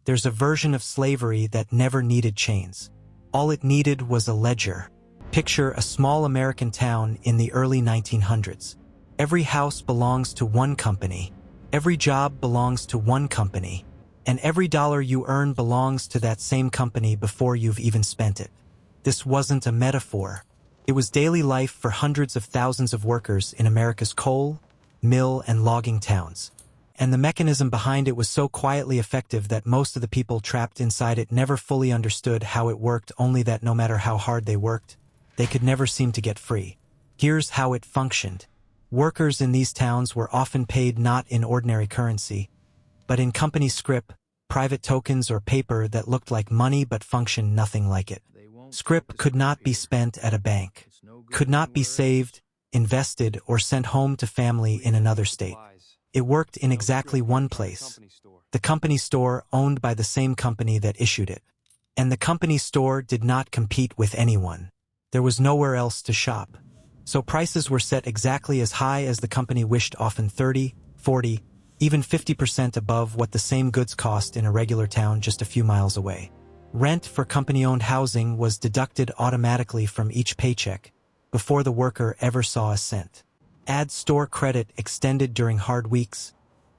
There's a version of slavery that never needed chains. All it needed was a ledger. Picture a small American town in the early 1900s. Every house belongs to one company. Every job belongs to one company. And every dollar you earn belongs to that same company before you've even spent it. This wasn't a metaphor. It was daily life for hundreds of thousands of workers in America's coal, mill, and logging towns. And the mechanism behind it was so quietly effective that most of the people trapped inside it never fully understood how it worked, only that no matter how hard they worked, they could never seem to get free. Here's how it functioned. Workers in these towns were often paid not in ordinary currency, but in company scrip, private tokens or paper that looked like money but functioned nothing like it. Scrip could not be spent at a bank, could not be saved, invested, or sent home to family in another state. It worked in exactly one place, the company store owned by the same company that issued it. And the company store did not compete with anyone. There was nowhere else to shop. So prices were set exactly as high as the company wished, often 30, 40, even 50% above what the same goods cost in a regular town just a few miles away. Rent for company-owned housing was deducted automatically from each paycheck before the worker ever saw a cent. Add store credit extended during hard weeks,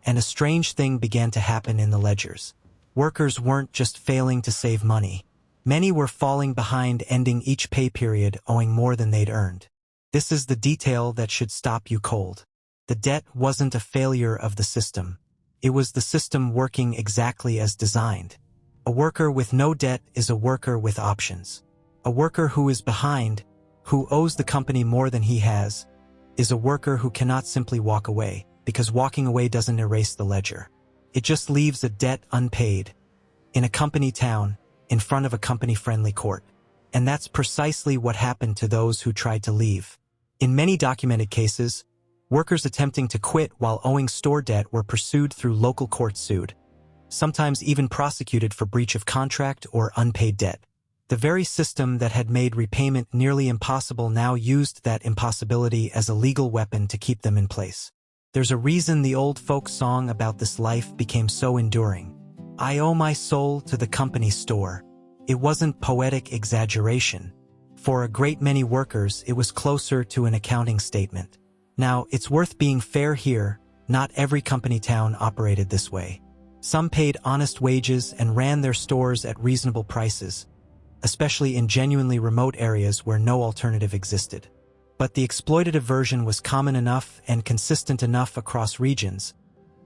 and a strange thing began to happen in the ledgers. Workers weren't just failing to save money. Many were falling behind, ending each pay period owing more than they'd earned. This is the detail that should stop you cold. The debt wasn't a failure of the system. It was the system working exactly as designed. A worker with no debt is a worker with options. A worker who is behind, who owes the company more than he has, is a worker who cannot simply walk away, because walking away doesn't erase the ledger. It just leaves a debt unpaid, in a company town, in front of a company-friendly court. And that's precisely what happened to those who tried to leave. In many documented cases, workers attempting to quit while owing store debt were pursued through local courts, sued, sometimes even prosecuted for breach of contract or unpaid debt. The very system that had made repayment nearly impossible now used that impossibility as a legal weapon to keep them in place. There's a reason the old folk song about this life became so enduring. I owe my soul to the company store. It wasn't poetic exaggeration. For a great many workers, it was closer to an accounting statement. Now, it's worth being fair here. Not every company town operated this way. Some paid honest wages and ran their stores at reasonable prices, especially in genuinely remote areas where no alternative existed. But the exploitative version was common enough and consistent enough across regions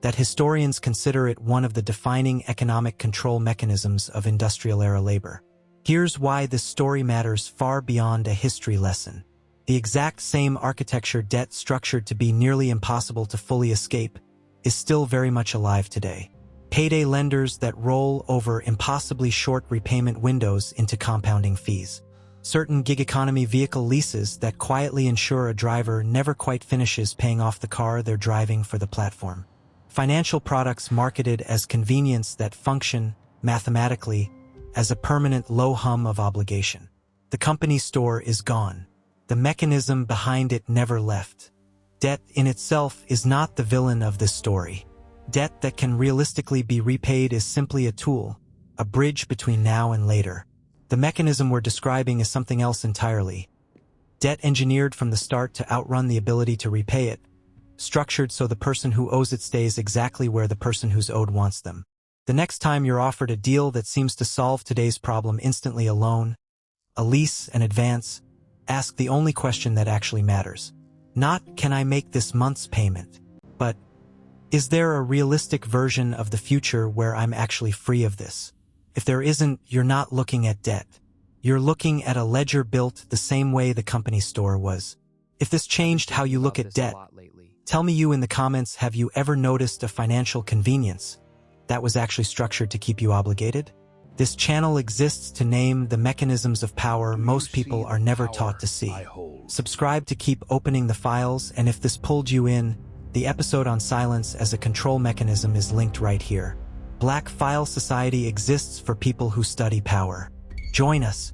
that historians consider it one of the defining economic control mechanisms of industrial-era labor. Here's why this story matters far beyond a history lesson. The exact same architecture debt structured to be nearly impossible to fully escape is still very much alive today. Payday lenders that roll over impossibly short repayment windows into compounding fees. Certain gig economy vehicle leases that quietly ensure a driver never quite finishes paying off the car they're driving for the platform. Financial products marketed as convenience that function, mathematically, as a permanent low hum of obligation. The company store is gone. The mechanism behind it never left. Debt in itself is not the villain of this story. Debt that can realistically be repaid is simply a tool, a bridge between now and later. The mechanism we're describing is something else entirely. Debt engineered from the start to outrun the ability to repay it, structured so the person who owes it stays exactly where the person who's owed wants them. The next time you're offered a deal that seems to solve today's problem instantly, a loan, a lease, an advance, ask the only question that actually matters. Not, can I make this month's payment? But, is there a realistic version of the future where I'm actually free of this? If there isn't, you're not looking at debt. You're looking at a ledger built the same way the company store was. If this changed how you look at debt, tell me in the comments, have you ever noticed a financial convenience that was actually structured to keep you obligated? This channel exists to name the mechanisms of power most people are never taught to see. Subscribe to keep opening the files, and if this pulled you in, the episode on silence as a control mechanism is linked right here. Black File Society exists for people who study power. Join us.